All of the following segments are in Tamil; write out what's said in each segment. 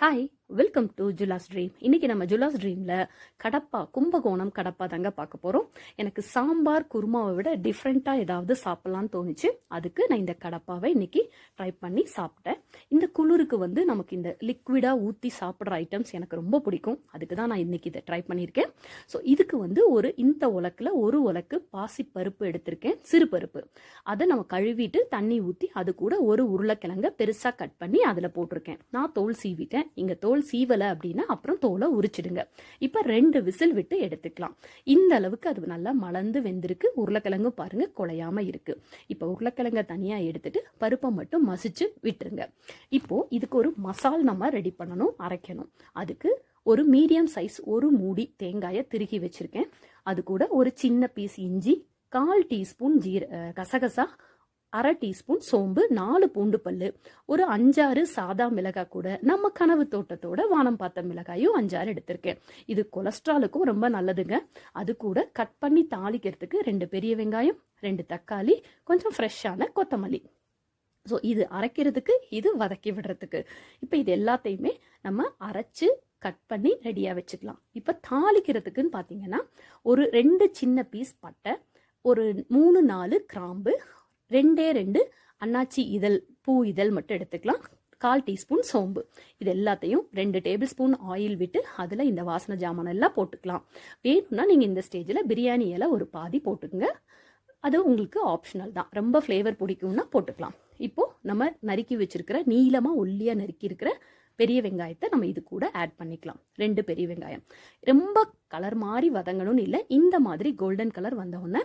Hi, welcome to Jula's dream. இன்னைக்கு நம்ம ஜுலாஸ் ட்ரீம்ல கடப்பா, கும்பகோணம் கடப்பா தாங்க பார்க்க போறோம். எனக்கு சாம்பார் குருமாவை விட டிஃப்ரெண்டா ஏதாவது சாப்பிடலாம்னு தோணுச்சு. அதுக்கு நான் இந்த கடப்பாவை இன்னைக்கு ட்ரை பண்ணி சாப்பிட்டேன். இந்த குளிருக்கு நமக்கு இந்த லிக்விடா ஊற்றி சாப்பிட்ற ஐட்டம்ஸ் எனக்கு ரொம்ப பிடிக்கும். அதுக்கு தான் நான் இன்னைக்கு இதை ட்ரை பண்ணியிருக்கேன். ஸோ இதுக்கு இந்த உலக்கில் ஒரு உலக்கு பாசி பருப்பு எடுத்திருக்கேன், சிறு பருப்பு. அதை நம்ம கழுவிட்டு தண்ணி ஊற்றி அது கூட ஒரு உருளைக்கிழங்க பெருசாக கட் பண்ணி அதில் போட்டிருக்கேன். நான் தோல் சீவிட்டேன். இங்கே தோல் சீவலை அப்படின்னா அப்புறம் தோலை உரிச்சிடுங்க. இப்போ 2 விசில் விட்டு எடுத்துக்கலாம். இந்த அளவுக்கு அது நல்லா மலர்ந்து வெந்திருக்கு. உருளைக்கிழங்கு பாருங்க குழையாம இருக்கு. இப்போ உருளைக்கிழங்க தனியா எடுத்துட்டு பருப்பை மட்டும் மசிச்சு விட்டுருங்க. இப்போ இதுக்கு ஒரு மசால் நம்ம ரெடி பண்ணணும், அரைக்கணும். அதுக்கு ஒரு மீடியம் சைஸ் ஒரு மூடி தேங்காயை திருகி வச்சிருக்கேன். அது கூட ஒரு சின்ன பீஸ் இஞ்சி, 1/4 டீஸ்பூன் கசகசா, 1/2 டீஸ்பூன் சோம்பு, 4 பூண்டு பல்லு, ஒரு 5-6 சாதா மிளகாய், கூட நம்ம கனவு தோட்டத்தோட வானம் பார்த்த மிளகாயும் 5-6 எடுத்திருக்கேன். இது கொலஸ்ட்ராலுக்கும் ரொம்ப நல்லதுங்க. அது கூட கட் பண்ணி தாளிக்கிறதுக்கு 2 பெரிய வெங்காயம், 2 தக்காளி, கொஞ்சம் ஃப்ரெஷ்ஷான கொத்தமல்லி. ஸோ இது அரைக்கிறதுக்கு, இது வதக்கி விடுறதுக்கு. இப்போ இது எல்லாத்தையுமே நம்ம அரைச்சு கட் பண்ணி ரெடியாக வச்சுக்கலாம். இப்போ தாளிக்கிறதுக்குன்னு பார்த்தீங்கன்னா ஒரு 2 சின்ன பீஸ் பட்டை, ஒரு 3-4 கிராம்பு, 2 அன்னாச்சி இதழ், பூ இதழ் மட்டும் எடுத்துக்கலாம், 1/4 டீஸ்பூன் சோம்பு. இது எல்லாத்தையும் 2 டேபிள் ஸ்பூன் ஆயில் விட்டு அதில் இந்த வாசனை ஜாமான் எல்லாம் போட்டுக்கலாம். வேணும்னா நீங்கள் இந்த ஸ்டேஜில் பிரியாணி இலை ஒரு பாதி போட்டுக்குங்க. அது உங்களுக்கு ஆப்ஷனல் தான். ரொம்ப ஃப்ளேவர் பிடிக்கும்னா போட்டுக்கலாம். இப்போ நம்ம நறுக்கி வச்சிருக்கிற, நீளமாக ஒல்லியாக நறுக்கி இருக்கிற பெரிய வெங்காயத்தை நம்ம இது கூட ஆட் பண்ணிக்கலாம். 2 பெரிய வெங்காயம். ரொம்ப கலர் மாதிரி வதங்கணும்னு இல்லை, இந்த மாதிரி கோல்டன் கலர் வந்த உடனே,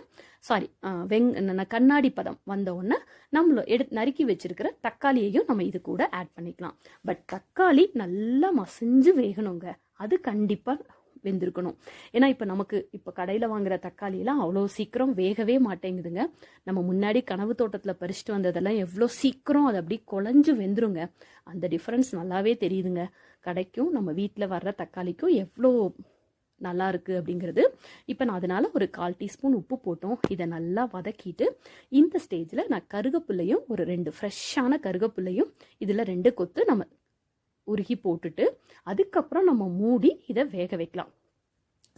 கண்ணாடி பதம் வந்த உடனே நம்ம நறுக்கி வச்சிருக்கிற தக்காளியையும் நம்ம இது கூட ஆட் பண்ணிக்கலாம். பட் தக்காளி நல்லா மசிஞ்சு வேகணுங்க. அது கண்டிப்பாக வெந்திருக்கணும். ஏன்னா இப்போ கடையில் வாங்குற தக்காளியெல்லாம் அவ்வளோ சீக்கிரம் வேகவே மாட்டேங்குதுங்க. நம்ம முன்னாடி கனவு தோட்டத்தில் பறிச்சுட்டு வந்ததெல்லாம் எவ்வளோ சீக்கிரம் அது அப்படி குழஞ்சு வெந்துருங்க. அந்த டிஃப்ரென்ஸ் நல்லாவே தெரியுதுங்க. கடைக்கும் நம்ம வீட்டில் வர்ற தக்காளிக்கும் எவ்வளோ நல்லா இருக்கு அப்படிங்கிறது. இப்போ நான் அதனால ஒரு 1/4 டீஸ்பூன் உப்பு போட்டோம். இதை நல்லா வதக்கிட்டு இந்த ஸ்டேஜில் நான் கருகப்புல்லையும், ஒரு 2 ஃப்ரெஷ்ஷான கருகப்புல்லையும் இதில் 2 கொத்து நம்ம உருகி போட்டுட்டு அதுக்கப்புறம் நம்ம மூடி இதை வேக வைக்கலாம்.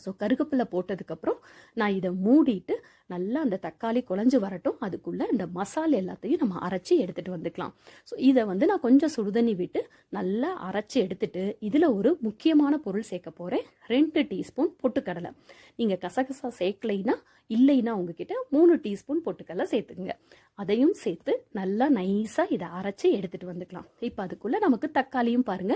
ஸோ கருகப்பில்லை போட்டதுக்கப்புறம் நான் இதை மூடிட்டு நல்லா அந்த தக்காளி குழஞ்சு வரட்டும். அதுக்குள்ளே இந்த மசாலா எல்லாத்தையும் நம்ம அரைச்சி எடுத்துகிட்டு வந்துக்கலாம். ஸோ இதை நான் கொஞ்சம் சுடுதண்ணி விட்டு நல்லா அரைச்சி எடுத்துட்டு இதில் ஒரு முக்கியமான பொருள் சேர்க்க போகிறேன். 2 டீஸ்பூன் பொட்டுக்கடலை. நீங்கள் கசகசா சேர்க்கலைன்னா, இல்லைன்னா உங்ககிட்ட 3 டீஸ்பூன் பொட்டுக்கடலை சேர்த்துக்குங்க. அதையும் சேர்த்து நல்லா நைஸாக இதை அரைச்சி எடுத்துகிட்டு வந்துக்கலாம். இப்போ அதுக்குள்ளே நமக்கு தக்காளியும் பாருங்க